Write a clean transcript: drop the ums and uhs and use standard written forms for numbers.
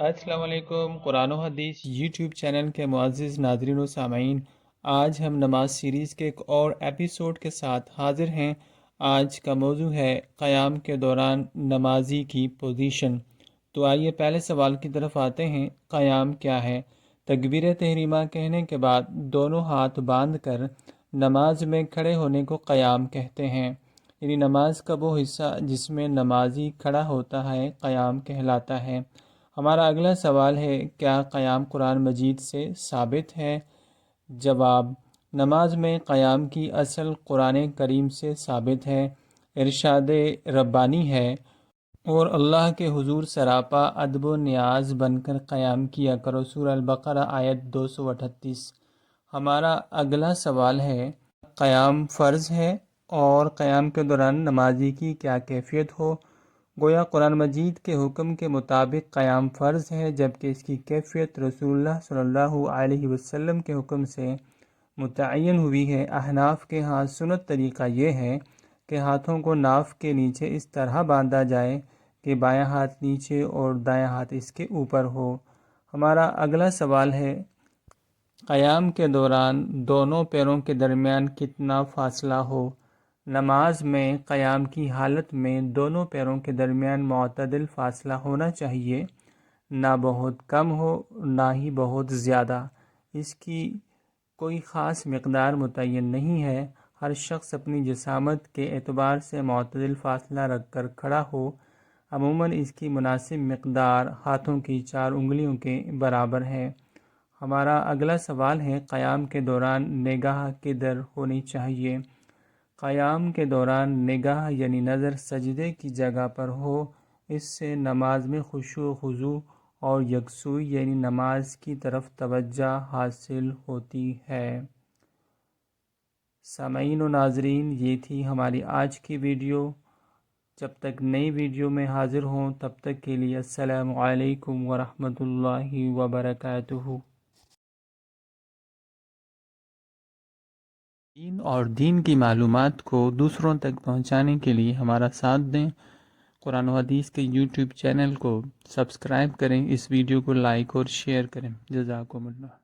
السلام علیکم۔ قرآن و حدیث یوٹیوب چینل کے معزز ناظرین و سامعین، آج ہم نماز سیریز کے ایک اور ایپیسوڈ کے ساتھ حاضر ہیں۔ آج کا موضوع ہے قیام کے دوران نمازی کی پوزیشن۔ تو آئیے پہلے سوال کی طرف آتے ہیں۔ قیام کیا ہے؟ تکبیر تحریمہ کہنے کے بعد دونوں ہاتھ باندھ کر نماز میں کھڑے ہونے کو قیام کہتے ہیں، یعنی نماز کا وہ حصہ جس میں نمازی کھڑا ہوتا ہے قیام کہلاتا ہے۔ ہمارا اگلا سوال ہے، کیا قیام قرآن مجید سے ثابت ہے؟ جواب: نماز میں قیام کی اصل قرآن کریم سے ثابت ہے، ارشاد ربانی ہے، اور اللہ کے حضور سراپا ادب و نیاز بن کر قیام کیا کرو، سورہ البقرہ آیت 238۔ ہمارا اگلا سوال ہے، قیام فرض ہے اور قیام کے دوران نمازی کی کیا کیفیت ہو؟ گویا قرآن مجید کے حکم کے مطابق قیام فرض ہے، جبکہ اس کی کیفیت رسول اللہ صلی اللہ علیہ وسلم کے حکم سے متعین ہوئی ہے۔ احناف کے ہاں سنت طریقہ یہ ہے کہ ہاتھوں کو ناف کے نیچے اس طرح باندھا جائے کہ بایاں ہاتھ نیچے اور دایاں ہاتھ اس کے اوپر ہو۔ ہمارا اگلا سوال ہے، قیام کے دوران دونوں پیروں کے درمیان کتنا فاصلہ ہو؟ نماز میں قیام کی حالت میں دونوں پیروں کے درمیان معتدل فاصلہ ہونا چاہیے، نہ بہت کم ہو نہ ہی بہت زیادہ۔ اس کی کوئی خاص مقدار متعین نہیں ہے، ہر شخص اپنی جسامت کے اعتبار سے معتدل فاصلہ رکھ کر کھڑا ہو۔ عموماً اس کی مناسب مقدار ہاتھوں کی 4 انگلیوں کے برابر ہے۔ ہمارا اگلا سوال ہے، قیام کے دوران نگاہ کدھر ہونی چاہیے؟ قیام کے دوران نگاہ یعنی نظر سجدے کی جگہ پر ہو، اس سے نماز میں خشوع و خضوع اور یکسوئی یعنی نماز کی طرف توجہ حاصل ہوتی ہے۔ سامعین و ناظرین، یہ تھی ہماری آج کی ویڈیو۔ جب تک نئی ویڈیو میں حاضر ہوں تب تک کے لیے السلام علیکم ورحمۃ اللہ وبرکاتہ۔ دین اور دین کی معلومات کو دوسروں تک پہنچانے کے لیے ہمارا ساتھ دیں۔ قرآن و حدیث کے یوٹیوب چینل کو سبسکرائب کریں، اس ویڈیو کو لائک اور شیئر کریں۔ جزاکم اللہ۔